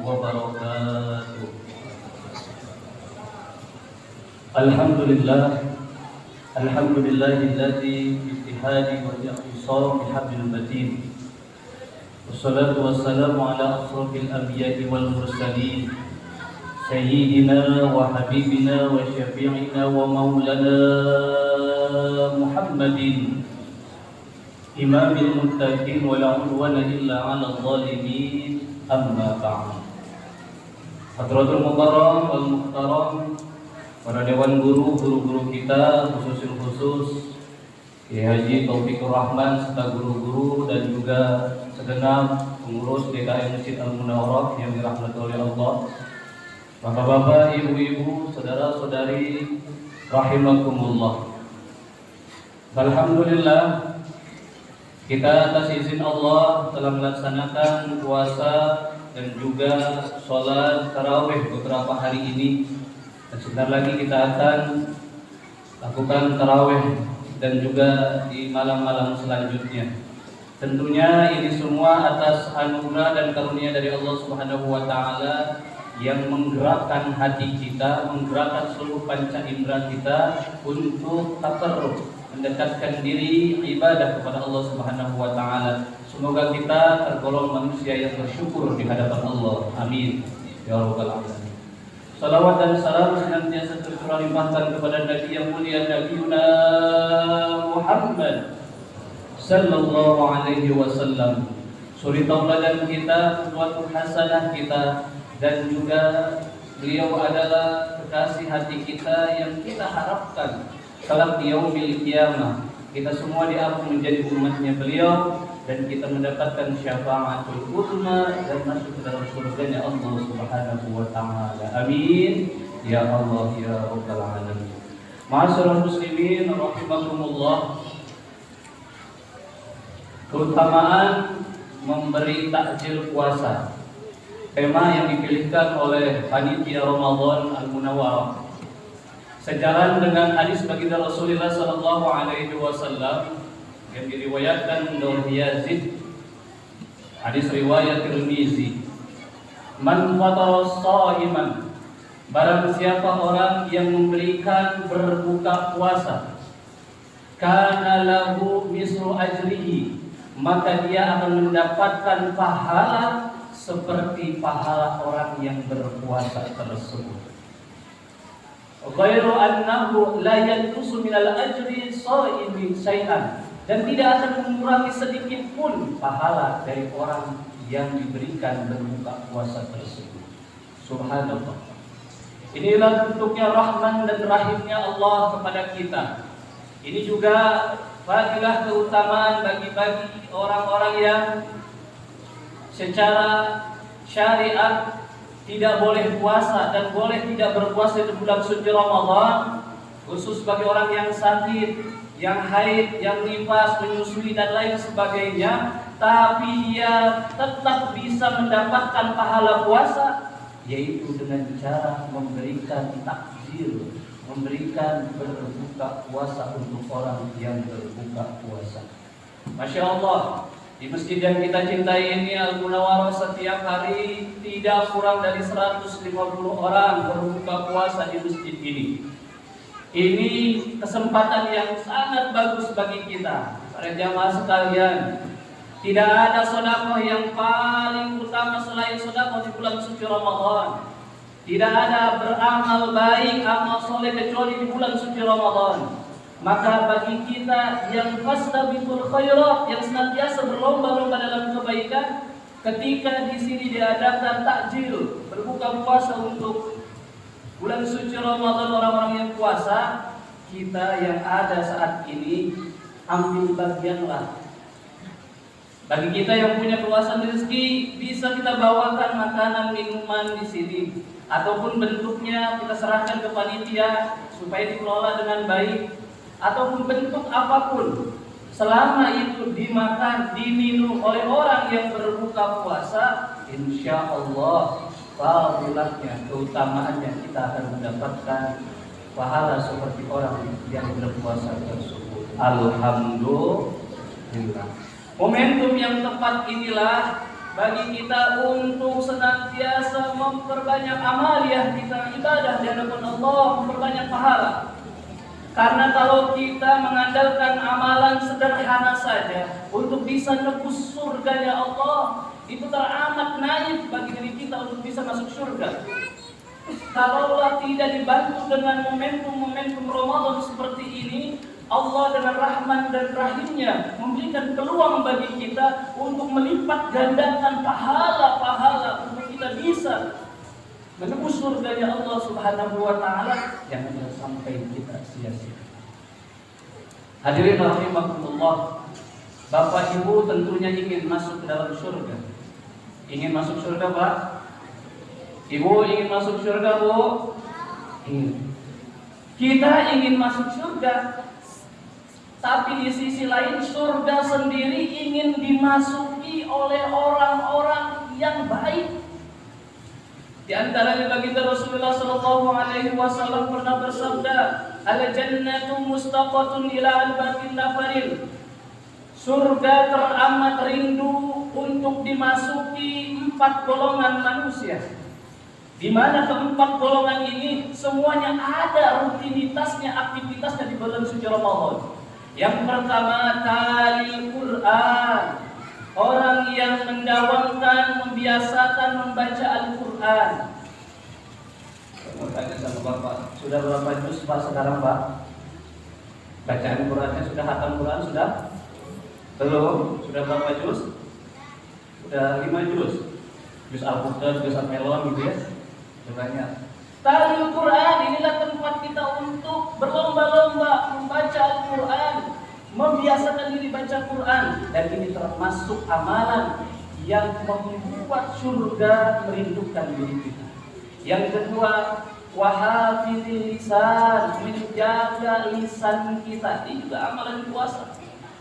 wabarakatuh. Alhamdulillahilladzi biittihadi wa i'tisam bihablil matin. Wassalatu wassalamu ala asrofil anbiya'i wal mursalin sayyidina wa habibina wa syafi'ina wa maulana Muhammadin imamil muttaqin wa la udwana illa 'alal zalimin. Amma ba'd. Hadratul mukarram wal muhtaram, para dewan guru-guru kita, khusus Kiai Haji Taufikur Rahman serta guru-guru dan juga segenap pengurus DKM Masjid Al-Munawwarah yang dirahmati oleh Allah. Bapak-bapak, ibu-ibu, saudara-saudari rahimakumullah. Alhamdulillah, kita atas izin Allah telah melaksanakan puasa dan juga sholat tarawih beberapa hari ini. Dan sebentar lagi kita akan lakukan tarawih dan juga di malam-malam selanjutnya. Tentunya ini semua atas anugerah dan karunia dari Allah Subhanahu wa taala yang menggerakkan hati kita, menggerakkan seluruh panca indera kita untuk takarrub, mendekatkan diri ibadah kepada Allah Subhanahu wa taala. Semoga kita tergolong manusia yang bersyukur di hadapan Allah. Amin ya rabbal alamin. Salawat dan salam senantiasa tercurah limpahkan kepada Nabi yang mulia, Nabiuna Muhammad sallallahu alaihi wasallam, suri tauladan kita, qudwatul hasanah kita, dan juga beliau adalah kekasih hati kita yang kita harapkan kelak di yaumil qiyamah kita semua diampuni menjadi umatnya beliau dan kita mendapatkan syafaatul uzma dan masuk ke dalam surganya Allah Subhanahu wa taala. Amin ya Allah ya rabbal alamin. Ma'asyiral muslimin rahimakumullah. Keutamaan memberi takjil puasa, tema yang dipilihkan oleh panitia Ramadan Al-Munawwarah, sejalan dengan hadis baginda Rasulullah sallallahu alaihi wasallam yang diriwayatkan oleh Yazid, hadis riwayat Tirmizi. Man fatara shaiman, barang siapa orang yang memberikan berbuka puasa, kana lahu mislu ajrihi, maka dia akan mendapatkan pahala seperti pahala orang yang berpuasa tersebut. Ghairu annahu la yanqusu minal ajri sha'imin syai'an, dan tidak akan mengurangi sedikit pun pahala dari orang yang diberikan berbuka puasa tersebut. Subhanallah. Inilah bentuknya rahman dan rahimnya Allah kepada kita. Ini juga fadilah keutamaan bagi orang-orang yang secara syariat tidak boleh puasa dan boleh tidak berpuasa di bulan suci Ramadan, khusus bagi orang yang sakit, yang haid, yang nifas, menyusui dan lain sebagainya, tapi ia tetap bisa mendapatkan pahala puasa, yaitu dengan cara memberikan takjil, memberikan berbuka puasa untuk orang yang berbuka puasa. Masya Allah, di masjid yang kita cintai ini Al-Munawwarah setiap hari tidak kurang dari 150 orang berbuka puasa di masjid ini. Ini kesempatan yang sangat bagus bagi kita, para jamaah sekalian. Tidak ada sedekah yang paling utama selain sedekah di bulan suci Ramadan. Tidak ada beramal baik, amal soleh kecuali di bulan suci Ramadan. Maka bagi kita yang fastabiqul khairat, yang senantiasa berlomba-lomba dalam kebaikan, ketika di sini diadakan takjil, berbuka puasa untuk bulan suci Ramadan orang-orang yang puasa, kita yang ada saat ini ambil bagianlah. Bagi kita yang punya keluasan rezeki, bisa kita bawakan makanan minuman di sini, ataupun bentuknya kita serahkan ke panitia supaya dikelola dengan baik, ataupun bentuk apapun, selama itu dimakan, diminum oleh orang yang berbuka puasa, insya Allah fadilahnya, keutamaannya kita akan mendapatkan pahala seperti orang yang berpuasa tersebut. Alhamdulillah. Momentum yang tepat inilah bagi kita untuk senantiasa memperbanyak amaliyah kita, ibadah di hadapan Allah, memperbanyak pahala. Karena kalau kita mengandalkan amalan sederhana saja untuk bisa nebus surganya Allah, itu teramat naif bagi diri kita untuk bisa masuk surga. Kalaulah tidak dibantu dengan momentum-momentum Ramadan seperti ini, Allah dengan Rahman dan Rahimnya memberikan peluang bagi kita untuk melipat gandakan pahala-pahala untuk kita bisa menembus surganya Allah Subhanahu wa Ta'ala. Jangan sampai kita sia-sia. Hadirin rahimakumullah, Bapak Ibu tentunya ingin masuk ke dalam surga. Ingin masuk surga, Pak? Ibu ingin masuk surga, Bu? Ingin. Kita ingin masuk surga, tapi di sisi lain surga sendiri ingin dimasuki oleh orang-orang yang baik. Di antaranya baginda Rasulullah sallallahu alaihi wasallam pernah bersabda, "Al-jannatu mustaqatun ila albatin nafarin." Surga teramat rindu untuk dimasuki 4 golongan manusia. Di mana keempat golongan ini semuanya ada rutinitasnya, aktivitasnya di bulan suci Ramadan. Yang pertama, talil Quran. Orang yang mendawamkan, membiasakan membaca Al-Quran. Mau tanya sama Bapak, sudah berapa juz Pak sekarang Pak? Bacaan Qurannya sudah hatam Quran sudah? Belum? Sudah berapa juz? Sudah 5 juz. Juz Al-Qur'an, juz Al-Melon gitu ya. Banyak. Talil Quran, inilah tempat kita untuk berlomba-lomba membaca Al-Quran, membiasakan diri baca Quran, dan ini termasuk amalan yang membuat surga merindukan diri kita. Yang kedua, wahafizil lisan, menjaga lisan kita. Ini juga amalan puasa.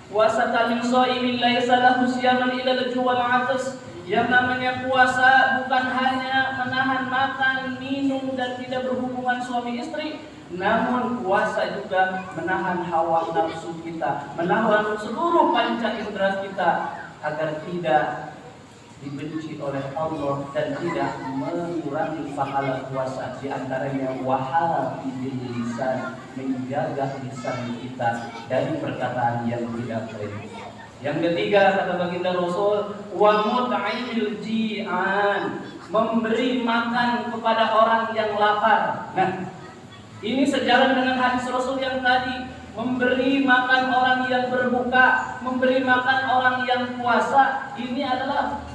Puasa min shaimin laisa lahu siyaman illa al-juwal 'atas. Yang namanya puasa bukan hanya menahan makan, minum, dan tidak berhubungan suami istri, namun puasa juga menahan hawa nafsu kita, menahan seluruh panca indera kita agar tidak dibenci oleh Allah dan tidak mengurangi pahala puasa. Di antaranya wahafizil lisan, menjaga lisan kita dari perkataan yang tidak baik. Yang ketiga, kata baginda Rasul, wa mut'imil ji'an, memberi makan kepada orang yang lapar. Nah, ini sejalan dengan hadis Rasul yang tadi, memberi makan orang yang berbuka, memberi makan orang yang puasa. Ini adalah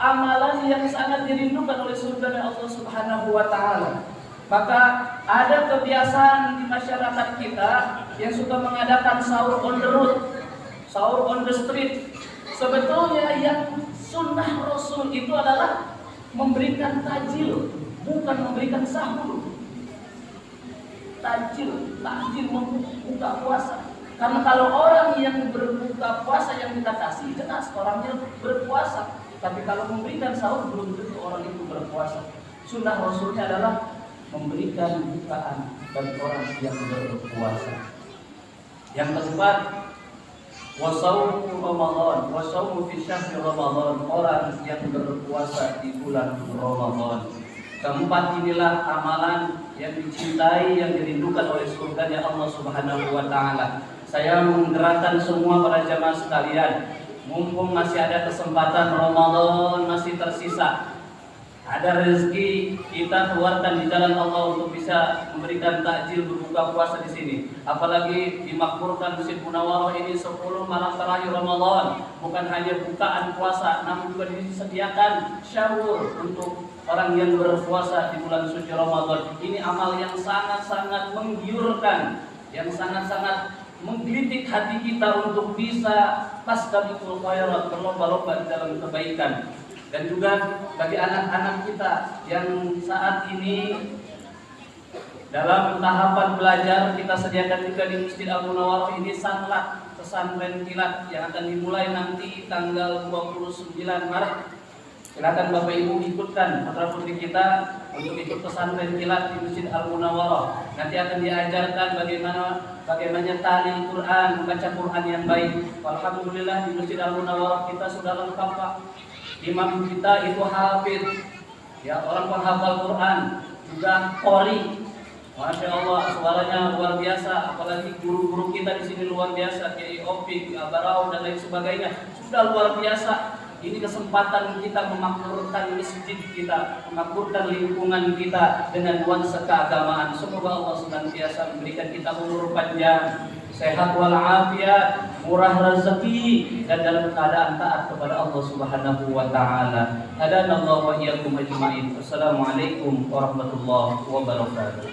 amalan yang sangat dirindukan oleh surga Allah Subhanahu wa Ta'ala. Maka ada kebiasaan di masyarakat kita yang suka mengadakan sahur on the road, sahur on the street. Sebetulnya yang sunnah Rasul itu adalah memberikan tajil, bukan memberikan sahur. Tajil membuka puasa. Karena kalau orang yang berbuka puasa yang kita kasih, jelas orangnya berpuasa. Tapi kalau memberikan sahur, belum tentu orang itu berpuasa. Sunnah Rasulnya adalah memberikan bukaan bagi orang yang berpuasa. Yang keempat, wasaumu Ramadan, wasaumu fi syahri Ramadan, orang yang berpuasa di bulan Ramadan. Keempat inilah amalan yang dicintai, yang dirindukan oleh surganya Allah Subhanahu wa Ta'ala. Saya menggerakkan semua para jamaah sekalian, mumpung masih ada kesempatan, Ramadan masih tersisa, ada rezeki, kita keluarkan di jalan Allah untuk bisa memberikan takjil berbuka puasa di sini. Apalagi dimakmurkan Masjid Munawwarah ini 10 malam terakhir Ramadan, bukan hanya bukaan puasa, namun juga disediakan syahur untuk orang yang berpuasa di bulan suci Ramadan. Ini amal yang sangat-sangat menggiurkan, yang sangat-sangat menggelitik hati kita untuk bisa tasdabiqul khairat, berlomba-lomba di dalam kebaikan. Dan juga bagi anak-anak kita yang saat ini dalam tahapan belajar, kita sediakan juga di Masjid Al-Munawwarah ini sanlat pesantren kilat yang akan dimulai nanti tanggal 29 Maret. Silakan Bapak Ibu ikutkan putra putri kita untuk ikut pesantren kilat di Masjid Al-Munawwarah. Nanti akan diajarkan bagaimana talil Quran, membaca Quran yang baik. Alhamdulillah di Masjid Al-Munawwarah kita sudah lengkap Pak. Imam kita itu hafidz, ya orang penghafal Quran, juga qori. Masya Allah, suaranya luar biasa, apalagi guru-guru kita di sini luar biasa, Kiai Opik, Barau dan lain sebagainya, sudah luar biasa. Ini kesempatan kita memakmurkan masjid kita, memakmurkan lingkungan kita dengan nuansa keagamaan. Semoga Allah senantiasa memberikan kita umur panjang, sehat walafiat, murah rezeki, dan dalam keadaan taat kepada Allah Subhanahu wa taala. Hadanallahu wa iyyakum ajmain. Wassalamualaikum warahmatullahi wabarakatuh.